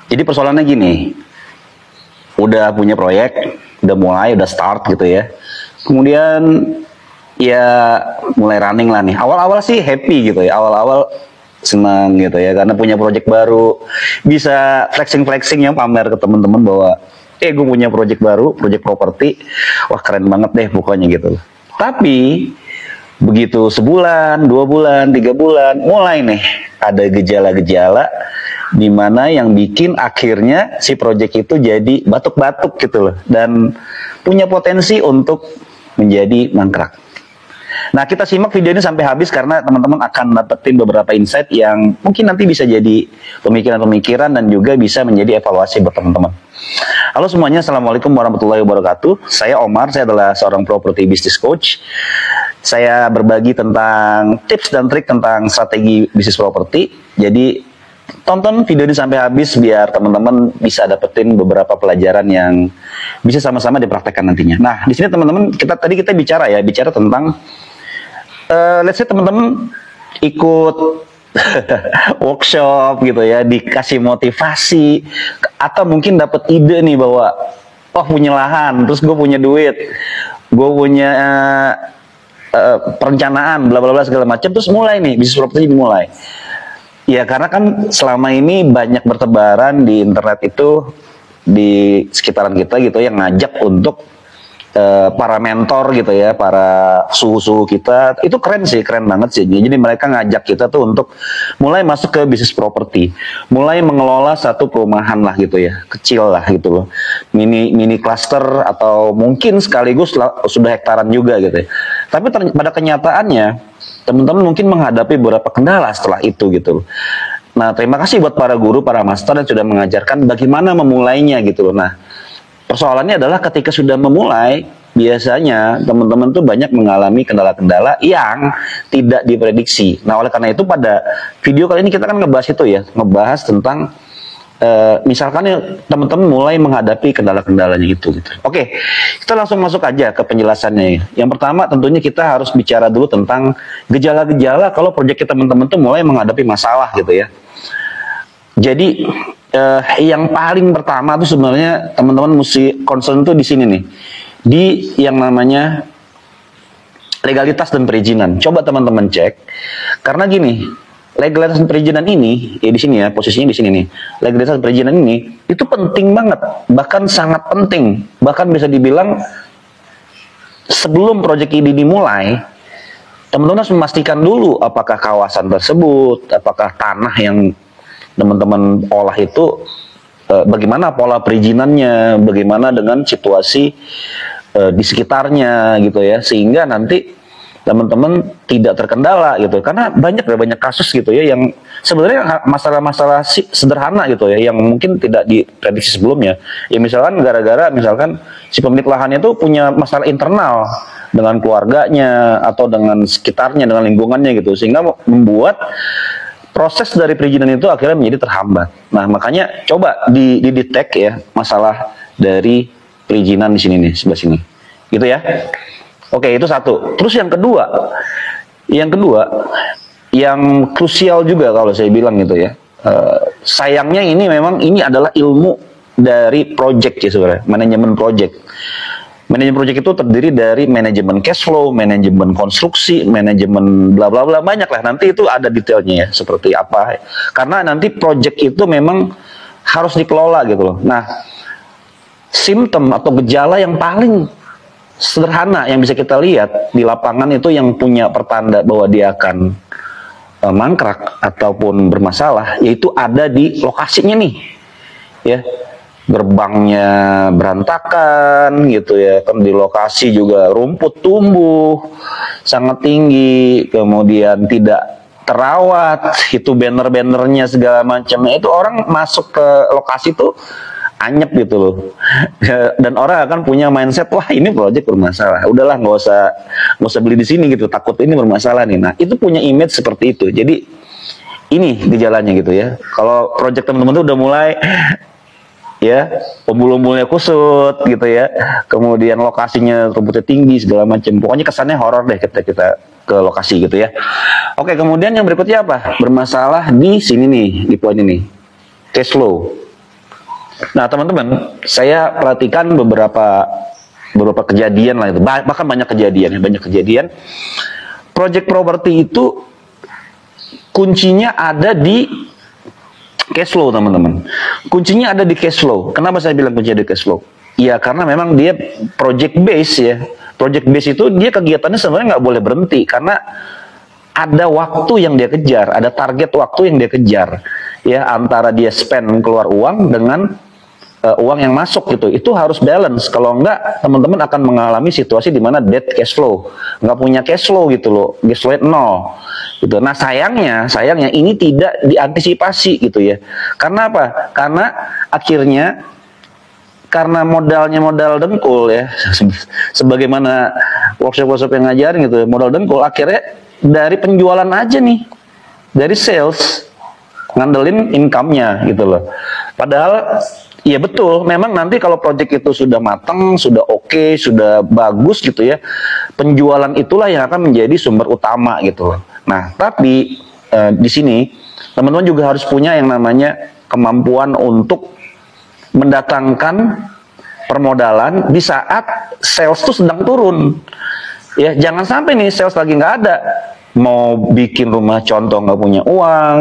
Jadi persoalannya gini, udah punya proyek, udah mulai, udah start gitu ya. Kemudian ya mulai running lah nih. Awal-awal sih happy gitu ya, awal-awal senang gitu ya, karena punya proyek baru, bisa flexing-flexing yang pamer ke teman-teman bahwa gue punya proyek baru, proyek properti, wah keren banget deh pokoknya gitu. Tapi begitu sebulan, 2 bulan, 3 bulan, mulai nih ada gejala-gejala di mana yang bikin akhirnya si proyek itu jadi batuk-batuk gitu loh, dan punya potensi untuk menjadi mangkrak. Nah, kita simak video ini sampai habis karena teman-teman akan dapetin beberapa insight yang mungkin nanti bisa jadi pemikiran-pemikiran dan juga bisa menjadi evaluasi buat teman-teman. Halo semuanya, Assalamualaikum warahmatullahi wabarakatuh. Saya Omar, saya adalah seorang property business coach. Saya berbagi tentang tips dan trik tentang strategi bisnis properti. Jadi, tonton video ini sampai habis biar teman-teman bisa dapetin beberapa pelajaran yang bisa sama-sama dipraktekkan nantinya. Nah, di sini teman-teman kita bicara tentang let's say teman-teman ikut workshop gitu ya, dikasih motivasi atau mungkin dapat ide nih bahwa punya lahan, terus gue punya duit, gue punya perencanaan bla bla bla segala macam, terus mulai nih bisnis properti dimulai. Ya karena kan selama ini banyak bertebaran di internet itu, di sekitaran kita gitu yang ngajak untuk para mentor gitu ya, para suhu-suhu kita, itu keren banget sih. Jadi mereka ngajak kita tuh untuk mulai masuk ke bisnis properti, mulai mengelola satu perumahan lah gitu ya, kecil lah gitu loh, mini cluster atau mungkin sekaligus sudah hektaran juga gitu ya. Tapi pada kenyataannya teman-teman mungkin menghadapi beberapa kendala setelah itu gitu loh. Nah, terima kasih buat para guru, para master yang sudah mengajarkan bagaimana memulainya gitu loh. Nah, persoalannya adalah ketika sudah memulai, biasanya teman-teman tuh banyak mengalami kendala-kendala yang tidak diprediksi. Nah, oleh karena itu pada video kali ini kita kan ngebahas itu ya, ngebahas tentang misalkan ya teman-teman mulai menghadapi kendala-kendalanya gitu. Oke, kita langsung masuk aja ke penjelasannya. Yang pertama tentunya kita harus bicara dulu tentang gejala-gejala kalau proyek teman-teman tuh mulai menghadapi masalah gitu ya. Jadi yang paling pertama tuh sebenarnya teman-teman mesti concern tuh di sini nih, di yang namanya legalitas dan perizinan. Coba teman-teman cek, karena gini, legalitas dan perizinan ini, ya di sini ya posisinya di sini nih, legalitas dan perizinan ini itu penting banget, bahkan sangat penting, bahkan bisa dibilang sebelum proyek ini dimulai, teman-teman harus memastikan dulu apakah kawasan tersebut, apakah tanah yang teman-teman olah itu bagaimana pola perizinannya, bagaimana dengan situasi di sekitarnya gitu ya, sehingga nanti teman-teman tidak terkendala gitu. Karena banyak kasus gitu ya yang sebenarnya masalah-masalah sederhana gitu ya, yang mungkin tidak diprediksi sebelumnya. Ya misalkan misalkan si pemilik lahannya itu punya masalah internal dengan keluarganya atau dengan sekitarnya, dengan lingkungannya gitu, sehingga membuat proses dari perizinan itu akhirnya menjadi terhambat. Nah, makanya coba di-detect ya masalah dari perizinan di sini nih, sebelah sini. Gitu ya. Oke, itu satu. Terus yang kedua yang krusial juga kalau saya bilang gitu ya. Sayangnya ini adalah ilmu dari project ya sebenarnya, manajemen project. Manajemen proyek itu terdiri dari manajemen cash flow, manajemen konstruksi, manajemen bla bla bla, banyak lah. Nanti itu ada detailnya ya, seperti apa. Karena nanti proyek itu memang harus dikelola gitu loh. Nah, simptom atau gejala yang paling sederhana yang bisa kita lihat di lapangan itu yang punya pertanda bahwa dia akan mangkrak ataupun bermasalah, yaitu ada di lokasinya nih. Ya. Gerbangnya berantakan gitu ya, kan di lokasi juga rumput tumbuh sangat tinggi, kemudian tidak terawat, itu banner-bannernya segala macam, itu orang masuk ke lokasi tuh anyep gitu loh. Dan orang akan punya mindset, wah ini proyek bermasalah, udahlah nggak usah beli di sini gitu, takut ini bermasalah nih. Nah itu punya image seperti itu. Jadi ini gejalanya gitu ya. Kalau proyek teman-teman tuh udah mulai ya umbul-umbulnya kusut gitu ya, kemudian lokasinya rumputnya tinggi segala macam, pokoknya kesannya horor deh kita ke lokasi gitu ya. Oke, kemudian yang berikutnya apa? Bermasalah di sini nih, di poin ini, cash flow. Nah, teman-teman, saya perhatikan beberapa kejadian lah itu, bahkan banyak kejadian ya, banyak kejadian. Project properti itu kuncinya ada di cash flow, teman-teman. Kuncinya ada di cash flow. Kenapa saya bilang kuncinya di cash flow? Ya karena memang dia project base ya. Project base itu dia kegiatannya sebenarnya nggak boleh berhenti karena ada waktu yang dia kejar, ada target waktu yang dia kejar. Ya antara dia spend keluar uang dengan uang yang masuk gitu, itu harus balance. Kalau enggak, teman-teman akan mengalami situasi di mana dead cash flow, nggak punya cash flow gitu loh, cash flow nol gitu. Nah sayangnya ini tidak diantisipasi gitu ya. Karena apa? Karena akhirnya karena modalnya modal dengkul ya, sebagaimana workshop yang ngajarin gitu, modal dengkul, akhirnya dari penjualan aja nih, dari sales ngandelin income-nya gitu loh. Padahal ya betul, memang nanti kalau project itu sudah matang, sudah oke, sudah bagus gitu ya, penjualan itulah yang akan menjadi sumber utama gitu loh. Nah, tapi di sini teman-teman juga harus punya yang namanya kemampuan untuk mendatangkan permodalan di saat sales itu sedang turun. Ya, jangan sampai nih sales lagi nggak ada, mau bikin rumah contoh nggak punya uang,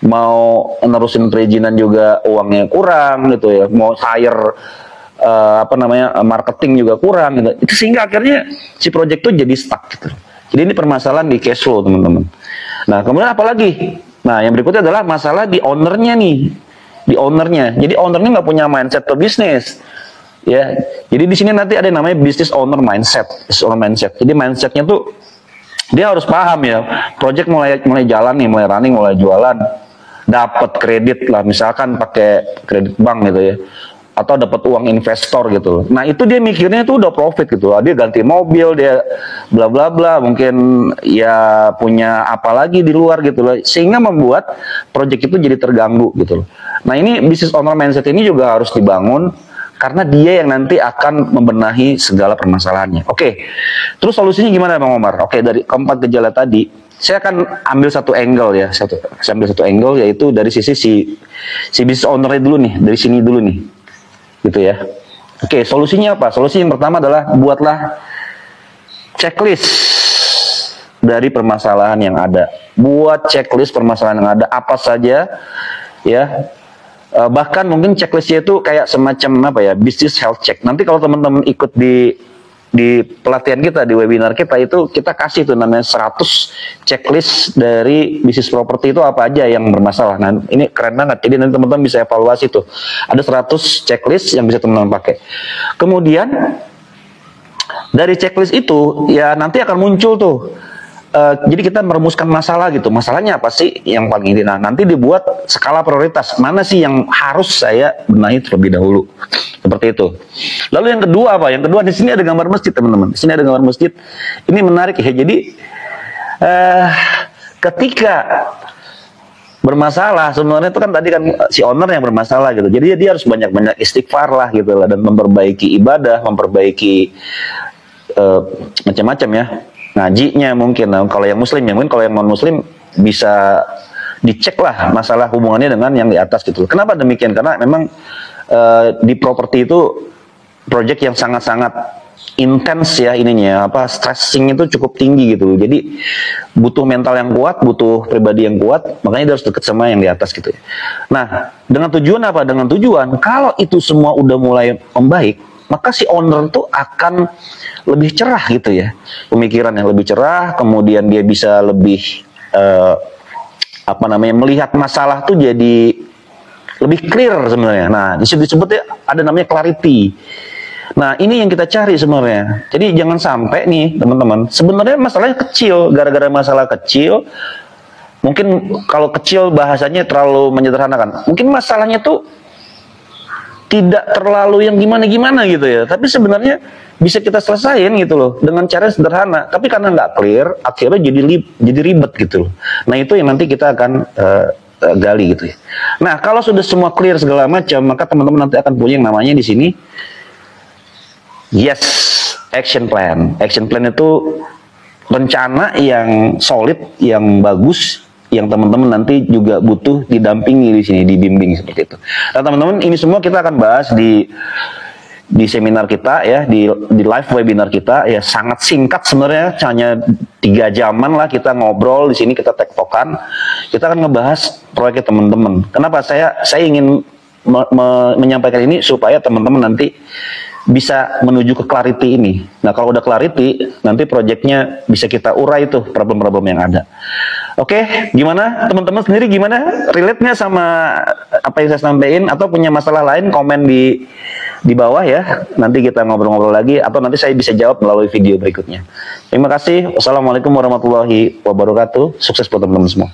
mau nerusin perizinan juga uangnya kurang gitu ya, mau hire marketing juga kurang gitu. Itu sehingga akhirnya si project itu jadi stuck gitu. Jadi ini permasalahan di cash flow, teman-teman. Nah, kemudian apa lagi? Nah, yang berikutnya adalah masalah di ownernya nih. Di ownernya. Jadi ownernya nggak punya mindset ke bisnis. Ya. Jadi di sini nanti ada yang namanya business owner mindset. Business owner mindset. Jadi mindsetnya tuh dia harus paham ya, project mulai jalan nih, mulai running, mulai jualan, dapat kredit lah, misalkan pakai kredit bank gitu ya, atau dapat uang investor gitu. Nah itu dia mikirnya tuh udah profit gitu, dia ganti mobil, dia bla bla bla, mungkin ya punya apa lagi di luar gitu loh, sehingga membuat project itu jadi terganggu gitu loh. Nah ini business owner mindset ini juga harus dibangun, karena dia yang nanti akan membenahi segala permasalahannya. Oke, terus solusinya gimana Bang Omar? Oke, dari keempat gejala tadi, saya akan ambil satu angle ya, saya ambil satu angle, yaitu dari sisi si business owner dulu nih, dari sini dulu nih, gitu ya. Oke, solusinya apa? Solusi yang pertama adalah buatlah checklist dari permasalahan yang ada. Buat checklist permasalahan yang ada, apa saja ya. Bahkan mungkin checklistnya itu kayak semacam apa ya, business health check. Nanti kalau teman-teman ikut di pelatihan kita, di webinar kita, itu kita kasih tuh namanya 100 checklist dari bisnis properti itu apa aja yang bermasalah. Nah ini keren banget, jadi nanti teman-teman bisa evaluasi tuh, ada 100 checklist yang bisa teman-teman pakai. Kemudian dari checklist itu ya nanti akan muncul tuh, jadi kita merumuskan masalah gitu. Masalahnya apa sih yang paling ini? Nah, nanti dibuat skala prioritas. Mana sih yang harus saya benahi terlebih dahulu? Seperti itu. Lalu yang kedua apa? Yang kedua di sini ada gambar masjid, teman-teman. Di sini ada gambar masjid. Ini menarik ya. Jadi ketika bermasalah, sebenarnya itu kan tadi kan si owner yang bermasalah gitu. Jadi dia harus banyak-banyak istighfar lah gitu lah, dan memperbaiki ibadah, memperbaiki macam-macam ya. Ngajinya mungkin, nah, kalau yang muslim ya, mungkin kalau yang non muslim bisa dicek lah masalah hubungannya dengan yang di atas gitu. Kenapa demikian? Karena memang di properti itu project yang sangat-sangat intens ya ininya, stressing itu cukup tinggi gitu. Jadi butuh mental yang kuat, butuh pribadi yang kuat, makanya dia harus dekat sama yang di atas gitu. Nah, dengan tujuan apa? Dengan tujuan kalau itu semua udah mulai membaik, maka si owner tuh akan lebih cerah gitu ya, pemikiran yang lebih cerah, kemudian dia bisa lebih melihat masalah tuh jadi lebih clear sebenarnya. Nah, disebutnya ada namanya clarity. Nah, ini yang kita cari sebenarnya. Jadi jangan sampai nih teman-teman, sebenarnya masalahnya kecil, gara-gara masalah kecil, mungkin kalau kecil bahasanya terlalu menyederhanakan. Mungkin masalahnya tuh tidak terlalu yang gimana-gimana gitu ya, tapi sebenarnya bisa kita selesain gitu loh dengan cara sederhana. Tapi karena nggak clear, akhirnya jadi ribet gitu loh. Nah itu yang nanti kita akan gali gitu ya. Nah kalau sudah semua clear segala macam, maka teman-teman nanti akan punya yang namanya di sini action plan. Action plan itu rencana yang solid, yang bagus, yang teman-teman nanti juga butuh didampingi di sini, dibimbing seperti itu. Nah teman-teman, ini semua kita akan bahas di seminar kita ya, di live webinar kita ya, sangat singkat sebenarnya, hanya 3 jaman lah kita ngobrol di sini, kita tektokan, kita akan ngebahas proyek teman-teman. Kenapa saya ingin menyampaikan ini supaya teman-teman nanti bisa menuju ke clarity ini. Nah kalau udah clarity, nanti proyeknya bisa kita urai tuh problem-problem yang ada. Oke, gimana teman-teman sendiri, gimana relate-nya sama apa yang saya sampaikan, atau punya masalah lain, komen di bawah ya. Nanti kita ngobrol-ngobrol lagi, atau nanti saya bisa jawab melalui video berikutnya. Terima kasih. Wassalamualaikum warahmatullahi wabarakatuh. Sukses buat teman-teman semua.